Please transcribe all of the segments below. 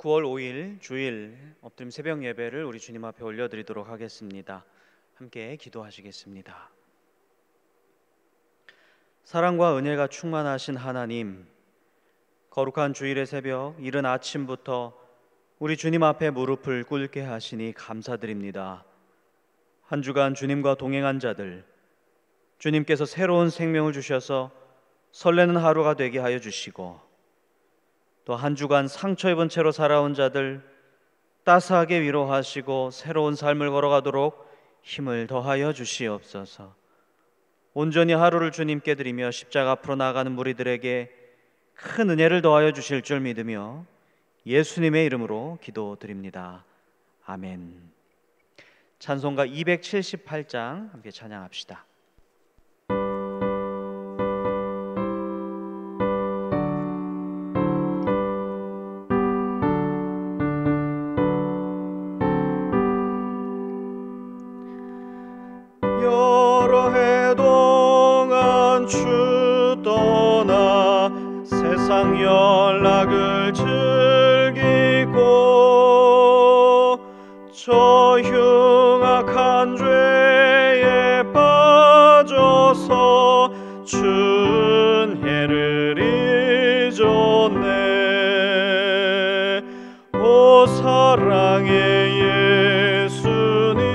9월 5일 주일 엎드림 새벽 예배를 우리 주님 앞에 올려드리도록 하겠습니다. 함께 기도하시겠습니다. 사랑과 은혜가 충만하신 하나님, 거룩한 주일의 새벽 이른 아침부터 우리 주님 앞에 무릎을 꿇게 하시니 감사드립니다. 한 주간 주님과 동행한 자들, 주님께서 새로운 생명을 주셔서 설레는 하루가 되게 하여 주시고, 또 한 주간 상처 입은 채로 살아온 자들 따스하게 위로하시고 새로운 삶을 걸어가도록 힘을 더하여 주시옵소서. 온전히 하루를 주님께 드리며 십자가 앞으로 나아가는 무리들에게 큰 은혜를 더하여 주실 줄 믿으며 예수님의 이름으로 기도드립니다. 아멘. 찬송가 278장 함께 찬양합시다. 여러 해 동안 주 떠나 세상 연락을 즐기고 저 흉악한 죄에 빠져서 준혜를 잊었네. 오 사랑의 예수님,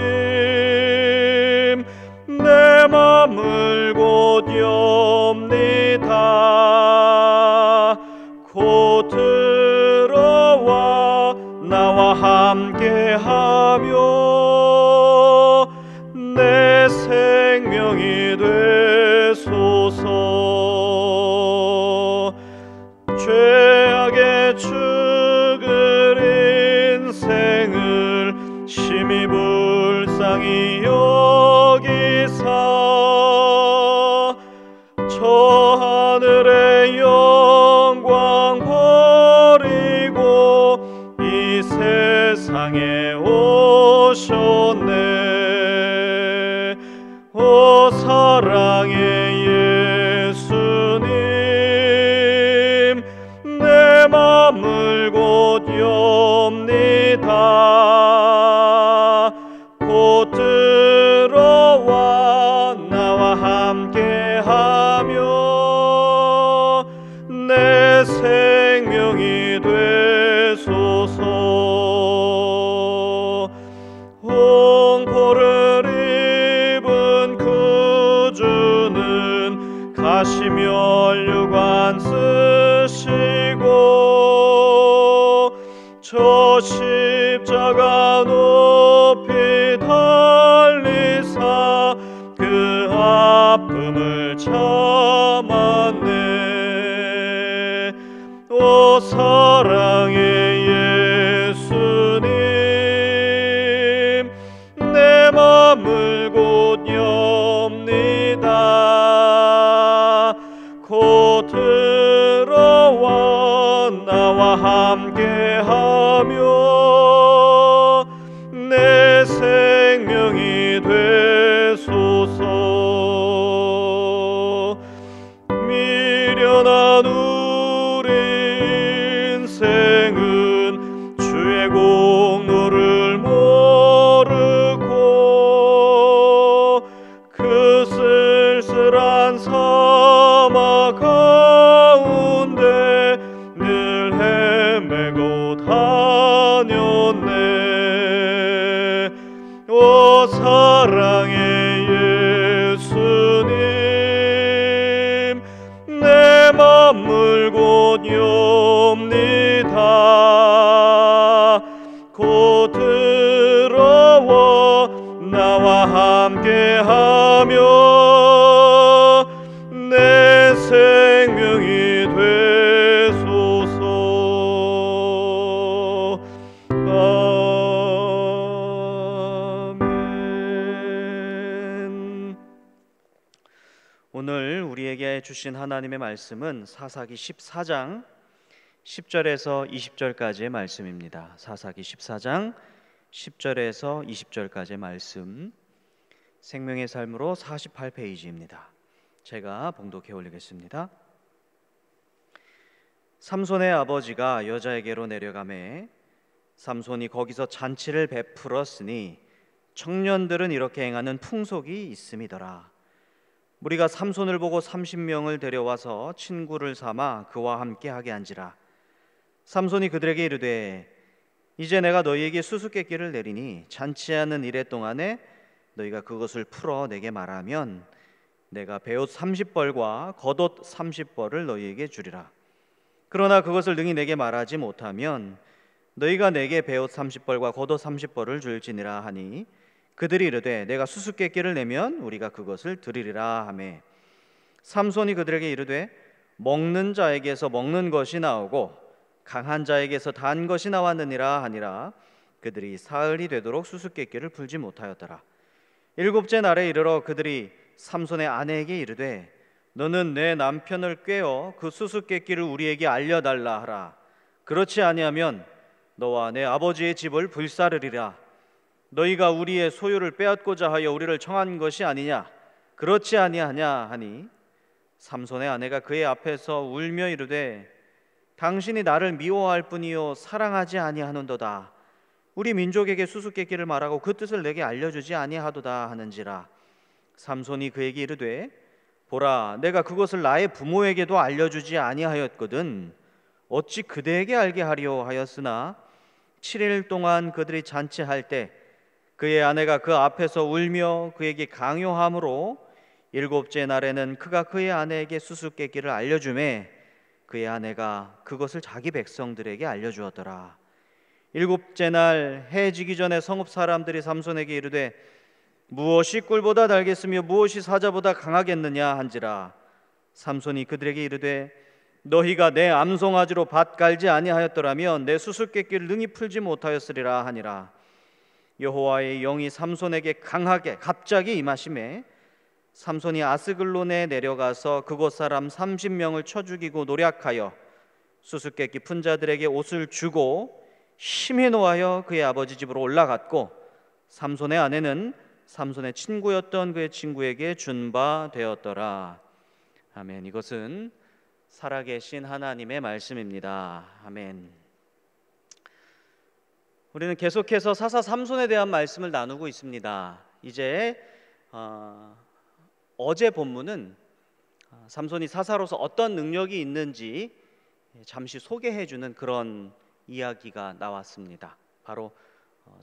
내 맘을 곧 엽니다. 곧 들어와 나와 함께하며 내 생명이 되소서. 죄악의 죽을 인생을 심히 불쌍히 여기사 저 하늘의 영광 버리고 이 세상에 오셨네. 오 사랑의 예수님, 내 맘을 곧 엽니다. 곧 들어와 나와 함께하며 내 생명이 되소서. 홍포를 입은 구주는 가시면류관 쓰시고 저 십자가 높이 달리사 그 아픔을 참았네. 오 사랑의 예수님, 내 맘을 곧 엽니다. 곧 들어와 나와 함께하며 내 생명이 되소서. 미련한 우리 인생은 주의 공로를 모르고 그 쓸쓸한 사막 가운데 늘 헤매고 다녔네. 오 사랑의 예수님, 내 맘을 곧 엽니다. 곧 들어와 나와 함께하며 내 생명이 되소서. 아멘. 오늘 우리에게 주신 하나님의 말씀은 사사기 14장 10절에서 20절까지의 말씀입니다. 사사기 14장 10절에서 20절까지의 말씀, 생명의 삶으로 48페이지입니다. 제가 봉독해 올리겠습니다. 삼손의 아버지가 여자에게로 내려가매 삼손이 거기서 잔치를 베풀었으니 청년들은 이렇게 행하는 풍속이 있음이더라. 무리가 삼손을 보고 30명을 데려와서 친구를 삼아 그와 함께 하게 한지라. 삼손이 그들에게 이르되 이제 내가 너희에게 수수께끼를 내리니 잔치하는 이래 동안에 너희가 그것을 풀어 내게 말하면 내가 베옷 30벌과 겉옷 30벌을 너희에게 주리라. 그러나 그것을 능히 내게 말하지 못하면 너희가 내게 베옷 30벌과 겉옷 30벌을 줄지니라 하니 그들이 이르되 내가 수수께끼를 내면 우리가 그것을 드리리라 하매 삼손이 그들에게 이르되 먹는 자에게서 먹는 것이 나오고 강한 자에게서 단 것이 나왔느니라 하니라. 그들이 사흘이 되도록 수수께끼를 풀지 못하였더라. 일곱째 날에 이르러 그들이 삼손의 아내에게 이르되 너는 내 남편을 꾀어 그 수수께끼를 우리에게 알려달라 하라. 그렇지 아니하면 너와 내 아버지의 집을 불사르리라. 너희가 우리의 소유를 빼앗고자 하여 우리를 청한 것이 아니냐? 그렇지 아니하냐 하니 삼손의 아내가 그의 앞에서 울며 이르되 당신이 나를 미워할 뿐이요 사랑하지 아니하는도다. 우리 민족에게 수수께끼를 말하고 그 뜻을 내게 알려주지 아니하도다 하는지라. 삼손이 그에게 이르되 보라 내가 그것을 나의 부모에게도 알려주지 아니하였거든 어찌 그대에게 알게 하리오 하였으나 7일 동안 그들이 잔치할 때 그의 아내가 그 앞에서 울며 그에게 강요함으로 일곱째 날에는 그가 그의 아내에게 수수께끼를 알려주매 그의 아내가 그것을 자기 백성들에게 알려주었더라. 일곱째 날 해 지기 전에 성읍 사람들이 삼손에게 이르되 무엇이 꿀보다 달겠으며 무엇이 사자보다 강하겠느냐 한지라. 삼손이 그들에게 이르되 너희가 내 암송아지로 밭 갈지 아니하였더라면 내 수수께끼를 능히 풀지 못하였으리라 하니라. 여호와의 영이 삼손에게 강하게 갑자기 임하심에 삼손이 아스글론에 내려가서 그곳 사람 30명을 쳐 죽이고 노략하여 수수께끼 푼 자들에게 옷을 주고 심히 노하여 그의 아버지 집으로 올라갔고 삼손의 아내는 삼손의 친구였던 그의 친구에게 준 바 되었더라. 아멘. 이것은 살아계신 하나님의 말씀입니다. 아멘. 우리는 계속해서 사사 삼손에 대한 말씀을 나누고 있습니다. 이제 어제 본문은 삼손이 사사로서 어떤 능력이 있는지 잠시 소개해주는 그런 이야기가 나왔습니다. 바로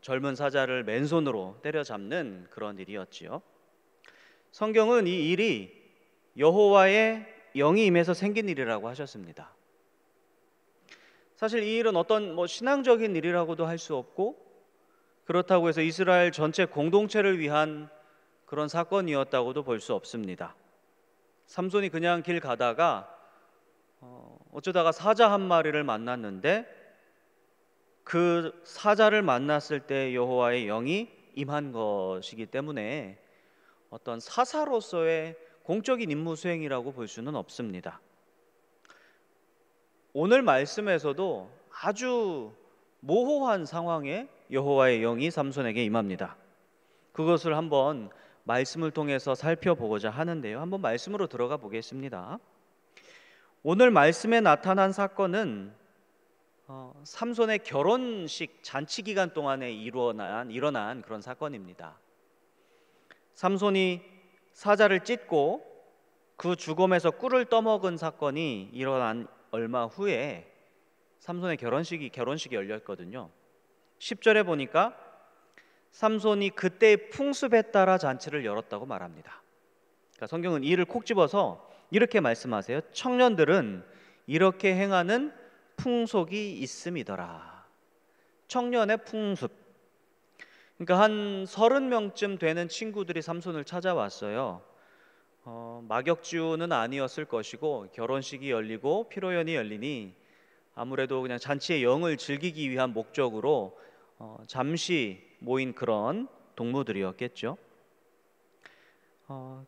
젊은 사자를 맨손으로 때려잡는 그런 일이었지요. 성경은 이 일이 여호와의 영이 임해서 생긴 일이라고 하셨습니다. 사실 이 일은 어떤 신앙적인 일이라고도 할 수 없고 그렇다고 해서 이스라엘 전체 공동체를 위한 그런 사건이었다고도 볼 수 없습니다. 삼손이 그냥 길 가다가 어쩌다가 사자 한 마리를 만났는데 그 사자를 만났을 때 여호와의 영이 임한 것이기 때문에 어떤 사사로서의 공적인 임무 수행이라고 볼 수는 없습니다. 오늘 말씀에서도 아주 모호한 상황에 여호와의 영이 삼손에게 임합니다. 그것을 한번 말씀을 통해서 살펴보고자 하는데요. 한번 말씀으로 들어가 보겠습니다. 오늘 말씀에 나타난 사건은 삼손의 결혼식 잔치 기간 동안에 일어난 그런 사건입니다. 삼손이 사자를 찢고 그 주검에서 꿀을 떠먹은 사건이 일어난 얼마 후에 삼손의 결혼식이 열렸거든요. 10절에 보니까 삼손이 그때의 풍습에 따라 잔치를 열었다고 말합니다. 그러니까 성경은 이를 콕 집어서 이렇게 말씀하세요. 청년들은 이렇게 행하는 풍속이 있음이더라. 청년의 풍습. 그러니까 한 30명쯤 되는 친구들이 삼손을 찾아왔어요. 막역주는 아니었을 것이고 결혼식이 열리고 피로연이 열리니 아무래도 그냥 잔치의 영을 즐기기 위한 목적으로 잠시 모인 그런 동무들이었겠죠.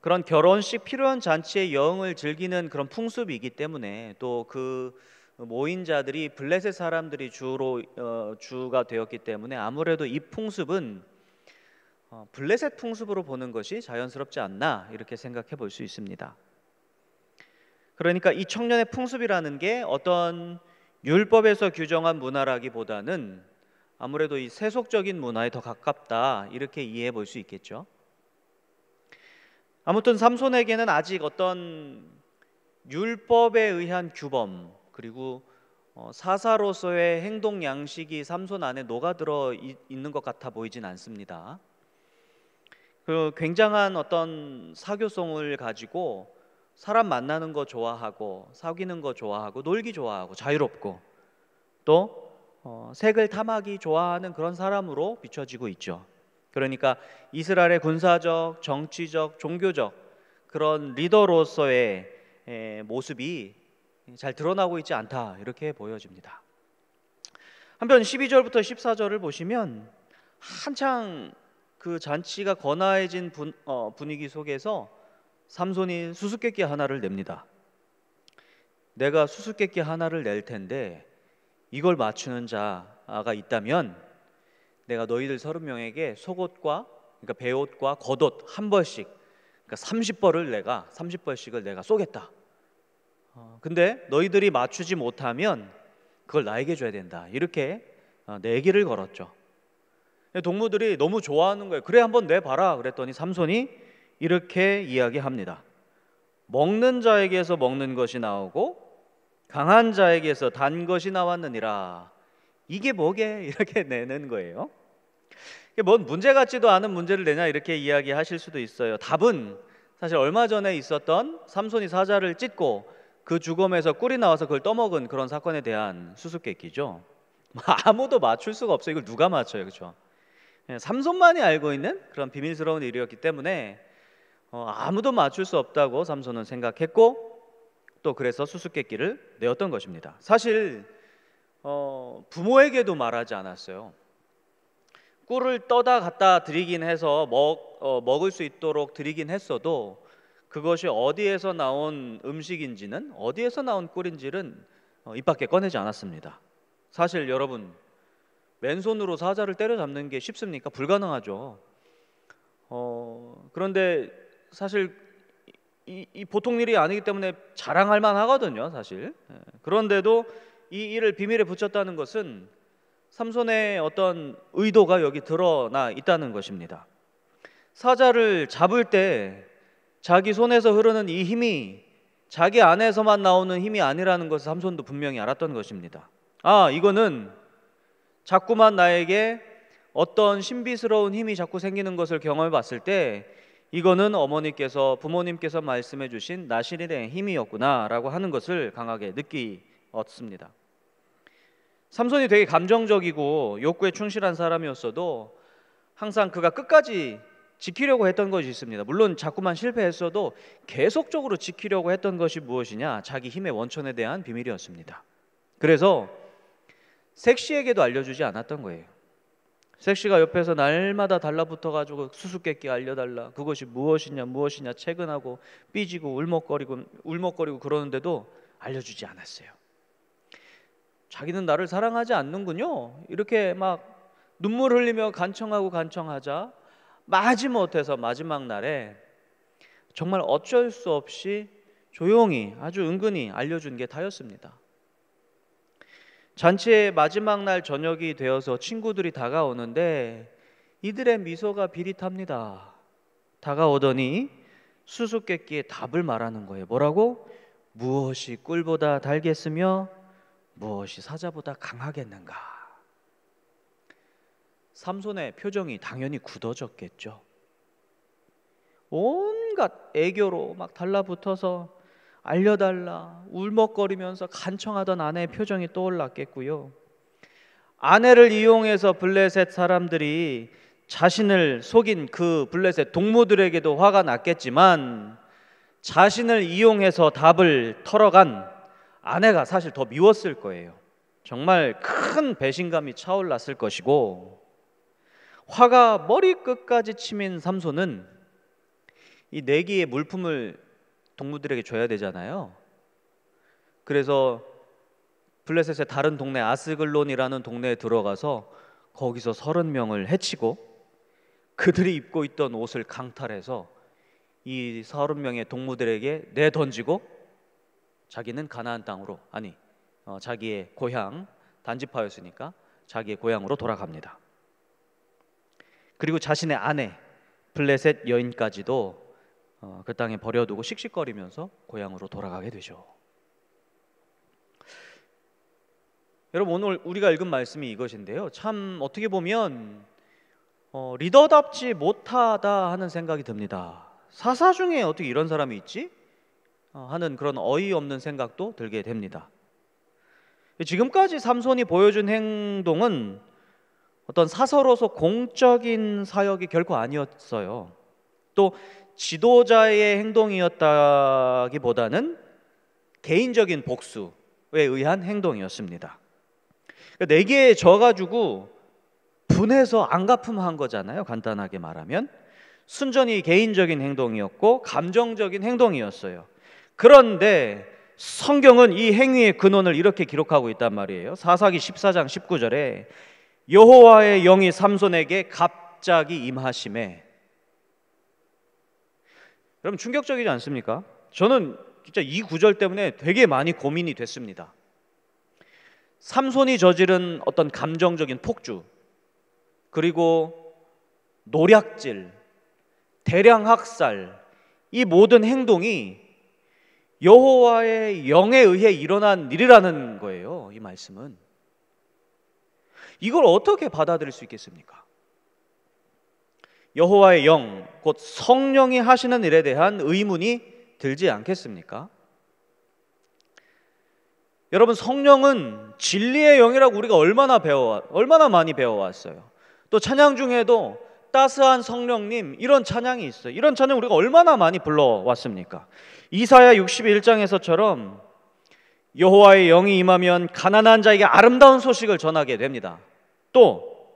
그런 결혼식 피로연 잔치의 영을 즐기는 그런 풍습이기 때문에 또 그 모인 자들이 블레셋 사람들이 주가 되었기 때문에 아무래도 이 풍습은 블레셋 풍습으로 보는 것이 자연스럽지 않나 이렇게 생각해 볼 수 있습니다. 그러니까 이 청년의 풍습이라는 게 어떤 율법에서 규정한 문화라기보다는 아무래도 이 세속적인 문화에 더 가깝다 이렇게 이해해 볼 수 있겠죠. 아무튼 삼손에게는 아직 어떤 율법에 의한 규범 그리고 사사로서의 행동 양식이 삼손 안에 녹아들어 있는 것 같아 보이진 않습니다. 그 굉장한 어떤 사교성을 가지고 사람 만나는 거 좋아하고 사귀는 거 좋아하고 놀기 좋아하고 자유롭고 또 색을 탐하기 좋아하는 그런 사람으로 비춰지고 있죠. 그러니까 이스라엘의 군사적, 정치적, 종교적 그런 리더로서의 모습이 잘 드러나고 있지 않다 이렇게 보여집니다. 한편 12절부터 14절을 보시면 한창 그 잔치가 거나해진 분위기 속에서 삼손이 수수께끼 하나를 냅니다. 내가 수수께끼 하나를 낼 텐데 이걸 맞추는 자가 있다면 내가 너희들 30명에게 속옷과 그러니까 베옷과 겉옷 한 벌씩 그러니까 30벌씩을 내가 쏘겠다. 근데 너희들이 맞추지 못하면 그걸 나에게 줘야 된다. 이렇게 내기를 걸었죠. 동무들이 너무 좋아하는 거예요. 그래 한번 내봐라 그랬더니 삼손이 이렇게 이야기합니다. 먹는 자에게서 먹는 것이 나오고 강한 자에게서 단 것이 나왔느니라. 이게 뭐게? 이렇게 내는 거예요. 이게 뭔 문제 같지도 않은 문제를 내냐 이렇게 이야기하실 수도 있어요. 답은 사실 얼마 전에 있었던 삼손이 사자를 찢고 그 주검에서 꿀이 나와서 그걸 떠먹은 그런 사건에 대한 수수께끼죠. 아무도 맞출 수가 없어요. 이걸 누가 맞춰요, 그렇죠? 삼손만이 알고 있는 그런 비밀스러운 일이었기 때문에 아무도 맞출 수 없다고 삼손은 생각했고 또 그래서 수수께끼를 내었던 것입니다. 사실 부모에게도 말하지 않았어요. 꿀을 떠다 갖다 드리긴 해서 먹을 수 있도록 드리긴 했어도 그것이 어디에서 나온 음식인지는 어디에서 나온 꿀인지는 입 밖에 꺼내지 않았습니다. 사실 여러분 맨손으로 사자를 때려잡는 게 쉽습니까? 불가능하죠. 그런데 사실 이 보통 일이 아니기 때문에 자랑할 만하거든요, 사실. 그런데도 이 일을 비밀에 붙였다는 것은 삼손의 어떤 의도가 여기 드러나 있다는 것입니다. 사자를 잡을 때 자기 손에서 흐르는 이 힘이 자기 안에서만 나오는 힘이 아니라는 것을 삼손도 분명히 알았던 것입니다. 이거는 자꾸만 나에게 어떤 신비스러운 힘이 자꾸 생기는 것을 경험해 봤을 때 이거는 어머니께서 부모님께서 말씀해 주신 나실인의 힘이었구나 라고 하는 것을 강하게 느끼었습니다. 삼손이 되게 감정적이고 욕구에 충실한 사람이었어도 항상 그가 끝까지 지키려고 했던 것이 있습니다. 물론 자꾸만 실패했어도 계속적으로 지키려고 했던 것이 무엇이냐? 자기 힘의 원천에 대한 비밀이었습니다. 그래서 색시에게도 알려주지 않았던 거예요. 색시가 옆에서 날마다 달라붙어가지고 수수께끼 알려달라, 그것이 무엇이냐 채근하고 삐지고 울먹거리고 그러는데도 알려주지 않았어요. 자기는 나를 사랑하지 않는군요. 이렇게 막 눈물 흘리며 간청하자 마지못해서 마지막 날에 정말 어쩔 수 없이 조용히 아주 은근히 알려준 게 다였습니다. 잔치의 마지막 날 저녁이 되어서 친구들이 다가오는데 이들의 미소가 비릿합니다. 다가오더니 수수께끼의 답을 말하는 거예요. 뭐라고? 무엇이 꿀보다 달겠으며 무엇이 사자보다 강하겠는가? 삼손의 표정이 당연히 굳어졌겠죠. 온갖 애교로 막 달라붙어서 알려달라 울먹거리면서 간청하던 아내의 표정이 떠올랐겠고요. 아내를 이용해서 블레셋 사람들이 자신을 속인 그 블레셋 동무들에게도 화가 났겠지만 자신을 이용해서 답을 털어간 아내가 사실 더 미웠을 거예요. 정말 큰 배신감이 차올랐을 것이고 화가 머리끝까지 치민 삼손은 이 내기의 물품을 동무들에게 줘야 되잖아요. 그래서 블레셋의 다른 동네 아스글론이라는 동네에 들어가서 거기서 30명을 해치고 그들이 입고 있던 옷을 강탈해서 이 30명의 동무들에게 내던지고 자기는 가나안 땅으로 자기의 고향 단지파였으니까 자기의 고향으로 돌아갑니다. 그리고 자신의 아내 블레셋 여인까지도 그 땅에 버려두고 씩씩거리면서 고향으로 돌아가게 되죠. 여러분, 오늘 우리가 읽은 말씀이 이것인데요, 참 어떻게 보면 리더답지 못하다 하는 생각이 듭니다. 사사 중에 어떻게 이런 사람이 있지? 하는 그런 어이없는 생각도 들게 됩니다. 지금까지 삼손이 보여준 행동은 어떤 사서로서 공적인 사역이 결코 아니었어요. 또 지도자의 행동이었다기보다는 개인적인 복수에 의한 행동이었습니다. 내기에 져가지고 분해서 안 갚음한 거잖아요. 간단하게 말하면 순전히 개인적인 행동이었고 감정적인 행동이었어요. 그런데 성경은 이 행위의 근원을 이렇게 기록하고 있단 말이에요. 사사기 14장 19절에 여호와의 영이 삼손에게 갑자기 임하심에. 여러분, 충격적이지 않습니까? 저는 진짜 이 구절 때문에 되게 많이 고민이 됐습니다. 삼손이 저지른 어떤 감정적인 폭주, 그리고 노략질, 대량 학살, 이 모든 행동이 여호와의 영에 의해 일어난 일이라는 거예요. 이 말씀은. 이걸 어떻게 받아들일 수 있겠습니까? 여호와의 영, 곧 성령이 하시는 일에 대한 의문이 들지 않겠습니까? 여러분, 성령은 진리의 영이라고 우리가 얼마나 많이 배워왔어요. 또 찬양 중에도 따스한 성령님, 이런 찬양이 있어요. 이런 찬양 우리가 얼마나 많이 불러왔습니까? 이사야 61장에서처럼 여호와의 영이 임하면 가난한 자에게 아름다운 소식을 전하게 됩니다. 또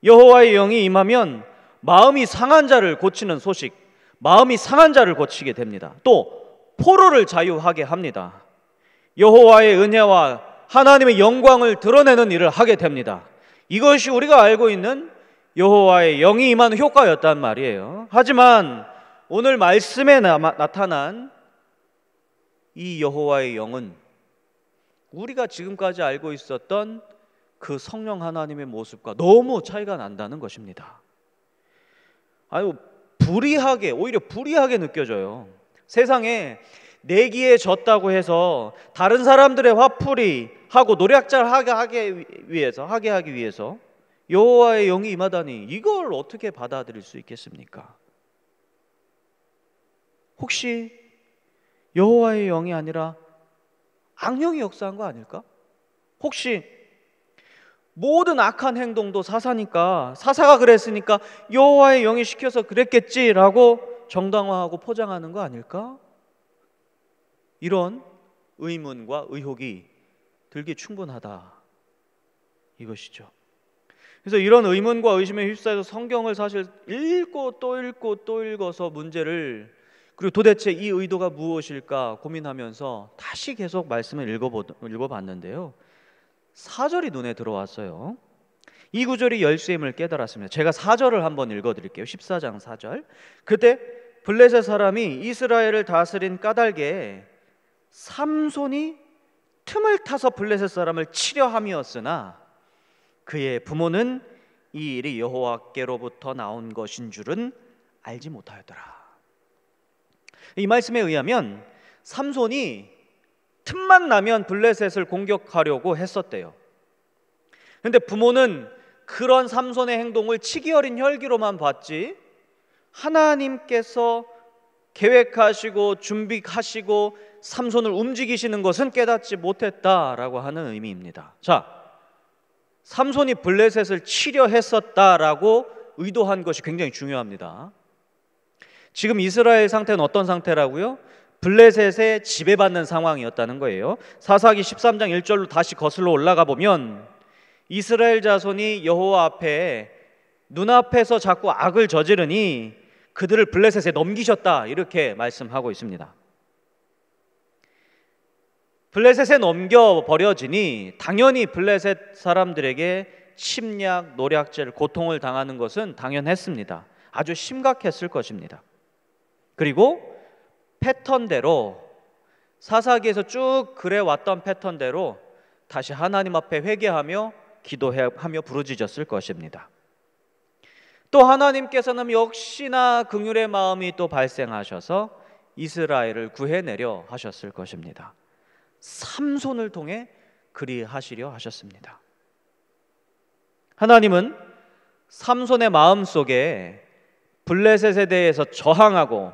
여호와의 영이 임하면 마음이 상한 자를 고치는 소식, 마음이 상한 자를 고치게 됩니다. 또 포로를 자유하게 합니다. 여호와의 은혜와 하나님의 영광을 드러내는 일을 하게 됩니다. 이것이 우리가 알고 있는 여호와의 영이 임하는 효과였단 말이에요. 하지만 오늘 말씀에 나타난 이 여호와의 영은 우리가 지금까지 알고 있었던 그 성령 하나님의 모습과 너무 차이가 난다는 것입니다. 아유, 오히려 불이하게 느껴져요. 세상에 내기에 졌다고 해서 다른 사람들의 화풀이 하고 노략질 하게 하기 위해서 여호와의 영이 임하다니, 이걸 어떻게 받아들일 수 있겠습니까? 혹시 여호와의 영이 아니라 악령이 역사한 거 아닐까? 혹시 모든 악한 행동도 사사가 그랬으니까 여호와의 영이 시켜서 그랬겠지라고 정당화하고 포장하는 거 아닐까? 이런 의문과 의혹이 들기 충분하다, 이것이죠. 그래서 이런 의문과 의심에 휩싸여서 성경을 사실 읽고 또 읽어서 문제를, 그리고 도대체 이 의도가 무엇일까 고민하면서 다시 계속 말씀을 읽어봤는데요, 4절이 눈에 들어왔어요. 이 구절이 열쇠임을 깨달았습니다. 제가 4절을 한번 읽어드릴게요. 14장 4절. 그때 블레셋 사람이 이스라엘을 다스린 까닭에 삼손이 틈을 타서 블레셋 사람을 치려 함이었으나 그의 부모는 이 일이 여호와께로부터 나온 것인 줄은 알지 못하였더라. 이 말씀에 의하면 삼손이 틈만 나면 블레셋을 공격하려고 했었대요. 그런데 부모는 그런 삼손의 행동을 치기 어린 혈기로만 봤지, 하나님께서 계획하시고 준비하시고 삼손을 움직이시는 것은 깨닫지 못했다라고 하는 의미입니다. 자, 삼손이 블레셋을 치려 했었다라고 의도한 것이 굉장히 중요합니다. 지금 이스라엘 상태는 어떤 상태라고요? 블레셋에 지배받는 상황이었다는 거예요. 사사기 13장 1절로 다시 거슬러 올라가 보면 이스라엘 자손이 여호와 앞에 눈앞에서 자꾸 악을 저지르니 그들을 블레셋에 넘기셨다, 이렇게 말씀하고 있습니다. 블레셋에 넘겨버려지니 당연히 블레셋 사람들에게 침략, 노략질, 고통을 당하는 것은 당연했습니다. 아주 심각했을 것입니다. 그리고 패턴대로, 사사기에서 쭉 그래왔던 패턴대로 다시 하나님 앞에 회개하며 기도하며 부르짖었을 것입니다. 또 하나님께서는 역시나 긍휼의 마음이 또 발생하셔서 이스라엘을 구해내려 하셨을 것입니다. 삼손을 통해 그리하시려 하셨습니다. 하나님은 삼손의 마음속에 블레셋에 대해서 저항하고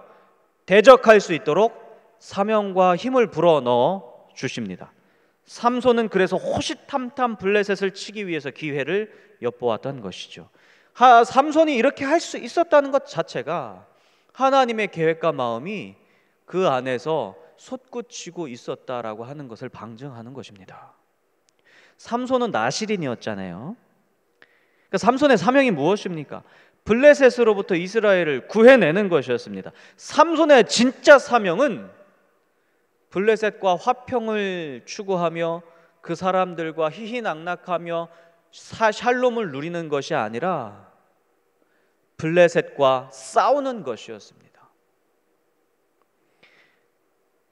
대적할 수 있도록 사명과 힘을 불어넣어 주십니다. 삼손은 그래서 호시탐탐 블레셋을 치기 위해서 기회를 엿보았던 것이죠. 삼손이 이렇게 할 수 있었다는 것 자체가 하나님의 계획과 마음이 그 안에서 솟구치고 있었다라고 하는 것을 방증하는 것입니다. 삼손은 나실인이었잖아요. 그러니까 삼손의 사명이 무엇입니까? 블레셋으로부터 이스라엘을 구해내는 것이었습니다. 삼손의 진짜 사명은 블레셋과 화평을 추구하며 그 사람들과 희희낙낙하며 샬롬을 누리는 것이 아니라 블레셋과 싸우는 것이었습니다.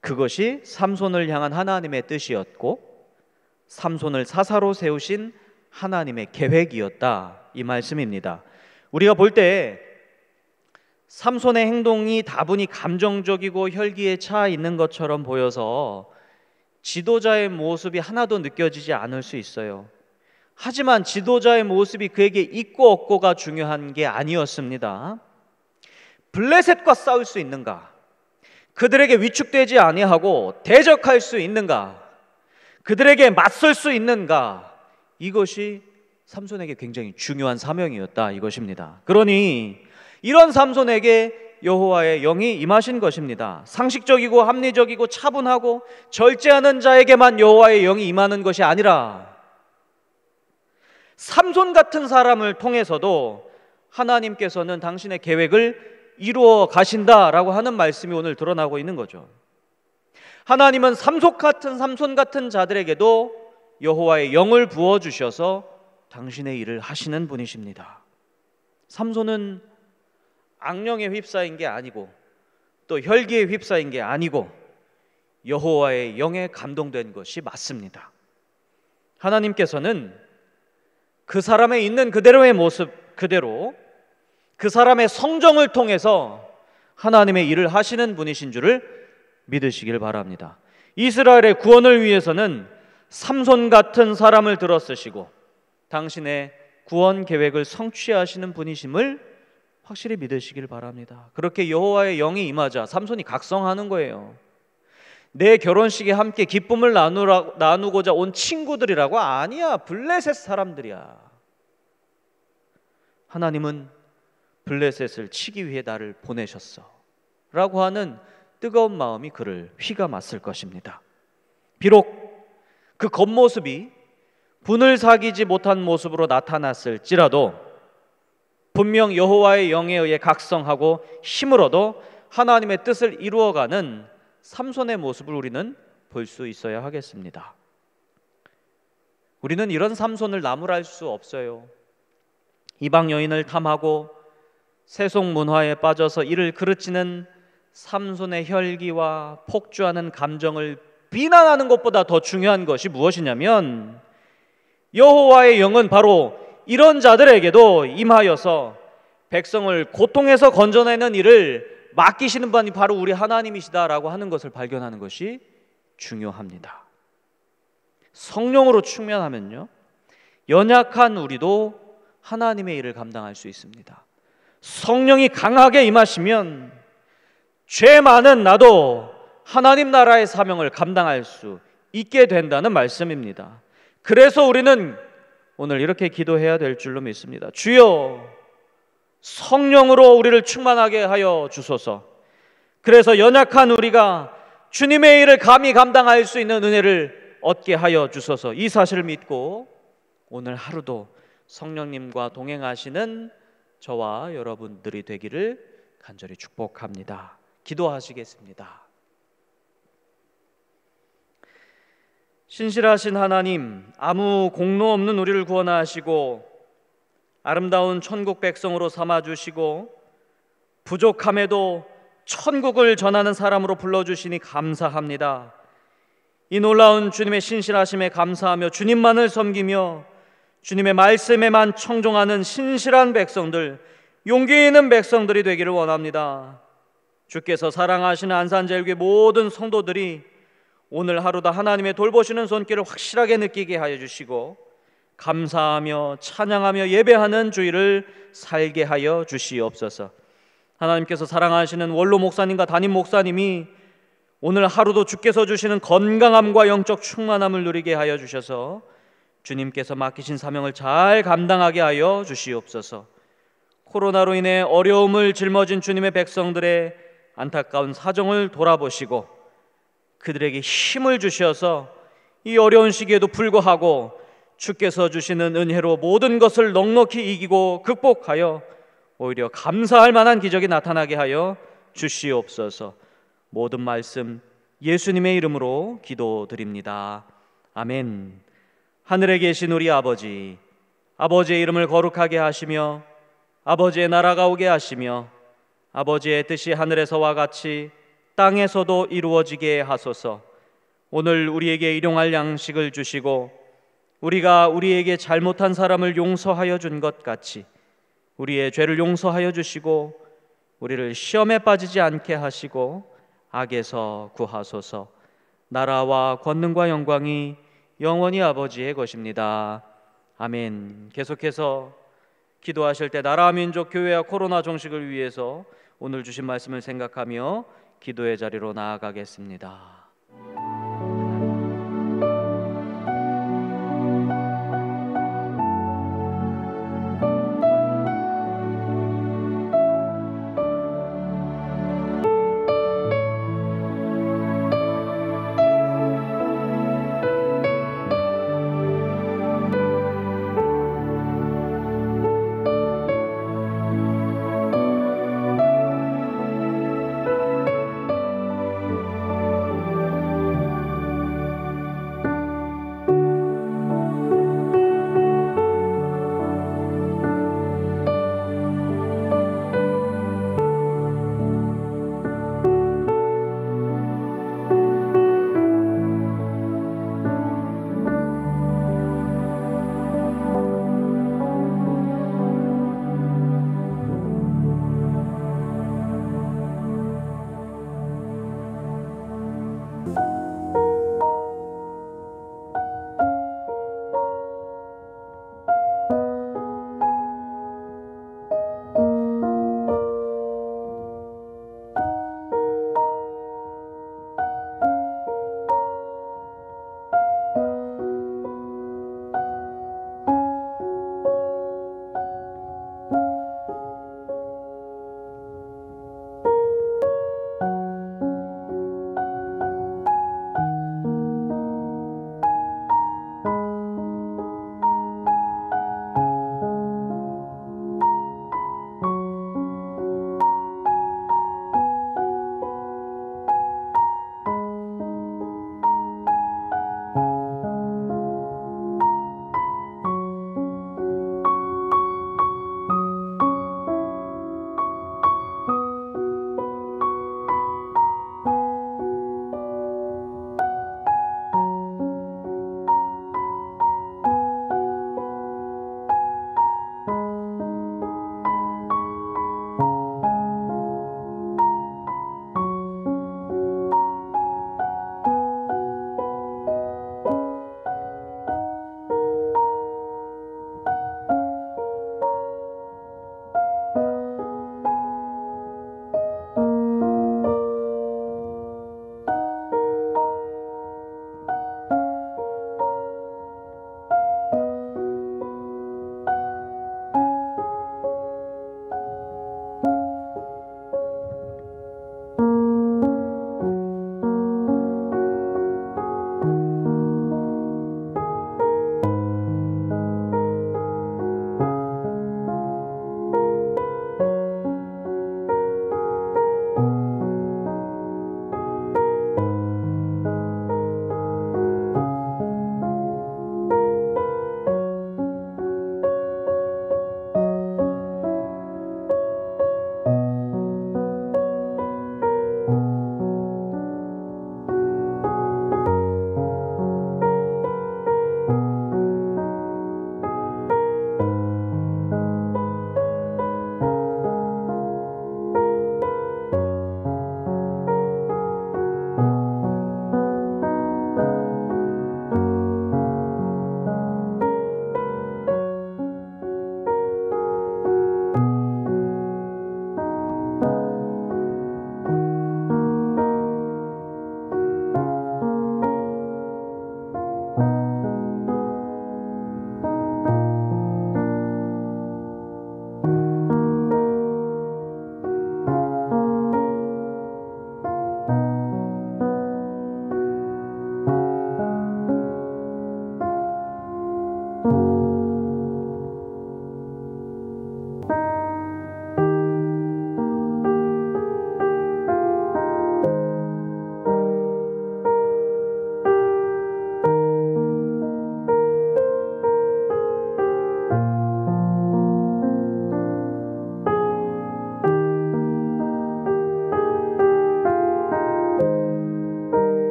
그것이 삼손을 향한 하나님의 뜻이었고 삼손을 사사로 세우신 하나님의 계획이었다, 이 말씀입니다. 우리가 볼 때 삼손의 행동이 다분히 감정적이고 혈기에 차 있는 것처럼 보여서 지도자의 모습이 하나도 느껴지지 않을 수 있어요. 하지만 지도자의 모습이 그에게 있고 없고가 중요한 게 아니었습니다. 블레셋과 싸울 수 있는가? 그들에게 위축되지 아니하고 대적할 수 있는가? 그들에게 맞설 수 있는가? 이것이 삼손에게 굉장히 중요한 사명이었다, 이것입니다. 그러니 이런 삼손에게 여호와의 영이 임하신 것입니다. 상식적이고 합리적이고 차분하고 절제하는 자에게만 여호와의 영이 임하는 것이 아니라 삼손 같은 사람을 통해서도 하나님께서는 당신의 계획을 이루어 가신다라고 하는 말씀이 오늘 드러나고 있는 거죠. 하나님은 삼손 같은 자들에게도 여호와의 영을 부어주셔서 당신의 일을 하시는 분이십니다. 삼손은 악령에 휩싸인 게 아니고 또 혈기에 휩싸인 게 아니고 여호와의 영에 감동된 것이 맞습니다. 하나님께서는 그 사람에 있는 그대로의 모습 그대로 그 사람의 성정을 통해서 하나님의 일을 하시는 분이신 줄을 믿으시길 바랍니다. 이스라엘의 구원을 위해서는 삼손 같은 사람을 들어쓰시고 당신의 구원 계획을 성취하시는 분이심을 확실히 믿으시길 바랍니다. 그렇게 여호와의 영이 임하자 삼손이 각성하는 거예요. 내 결혼식에 함께 기쁨을 나누고자 온 친구들이라고? 아니야, 블레셋 사람들이야. 하나님은 블레셋을 치기 위해 나를 보내셨어 라고 하는 뜨거운 마음이 그를 휘감았을 것입니다. 비록 그 겉모습이 분을 사귀지 못한 모습으로 나타났을지라도 분명 여호와의 영에 의해 각성하고 힘을 얻어 하나님의 뜻을 이루어가는 삼손의 모습을 우리는 볼 수 있어야 하겠습니다. 우리는 이런 삼손을 나무랄 수 없어요. 이방 여인을 탐하고 세속 문화에 빠져서 이를 그르치는 삼손의 혈기와 폭주하는 감정을 비난하는 것보다 더 중요한 것이 무엇이냐면 여호와의 영은 바로 이런 자들에게도 임하여서 백성을 고통에서 건져내는 일을 맡기시는 분이 바로 우리 하나님이시다라고 하는 것을 발견하는 것이 중요합니다. 성령으로 충만하면요, 연약한 우리도 하나님의 일을 감당할 수 있습니다. 성령이 강하게 임하시면 죄 많은 나도 하나님 나라의 사명을 감당할 수 있게 된다는 말씀입니다. 그래서 우리는 오늘 이렇게 기도해야 될 줄로 믿습니다. 주여, 성령으로 우리를 충만하게 하여 주소서. 그래서 연약한 우리가 주님의 일을 감히 감당할 수 있는 은혜를 얻게 하여 주소서. 이 사실을 믿고 오늘 하루도 성령님과 동행하시는 저와 여러분들이 되기를 간절히 축복합니다. 기도하시겠습니다. 신실하신 하나님, 아무 공로 없는 우리를 구원하시고 아름다운 천국 백성으로 삼아주시고 부족함에도 천국을 전하는 사람으로 불러주시니 감사합니다. 이 놀라운 주님의 신실하심에 감사하며 주님만을 섬기며 주님의 말씀에만 청종하는 신실한 백성들, 용기 있는 백성들이 되기를 원합니다. 주께서 사랑하시는 안산제일교회 모든 성도들이 오늘 하루도 하나님의 돌보시는 손길을 확실하게 느끼게 하여 주시고 감사하며 찬양하며 예배하는 주일을 살게 하여 주시옵소서. 하나님께서 사랑하시는 원로 목사님과 담임 목사님이 오늘 하루도 주께서 주시는 건강함과 영적 충만함을 누리게 하여 주셔서 주님께서 맡기신 사명을 잘 감당하게 하여 주시옵소서. 코로나로 인해 어려움을 짊어진 주님의 백성들의 안타까운 사정을 돌아보시고 그들에게 힘을 주셔서 이 어려운 시기에도 불구하고 주께서 주시는 은혜로 모든 것을 넉넉히 이기고 극복하여 오히려 감사할 만한 기적이 나타나게 하여 주시옵소서. 모든 말씀 예수님의 이름으로 기도드립니다. 아멘. 하늘에 계신 우리 아버지, 아버지의 이름을 거룩하게 하시며 아버지의 나라가 오게 하시며 아버지의 뜻이 하늘에서와 같이 땅에서도 이루어지게 하소서. 오늘 우리에게 일용할 양식을 주시고 우리가 우리에게 잘못한 사람을 용서하여 준 것 같이 우리의 죄를 용서하여 주시고 우리를 시험에 빠지지 않게 하시고 악에서 구하소서. 나라와 권능과 영광이 영원히 아버지의 것입니다. 아멘. 계속해서 기도하실 때 나라 민족 교회와 코로나 종식을 위해서 오늘 주신 말씀을 생각하며 기도의 자리로 나아가겠습니다.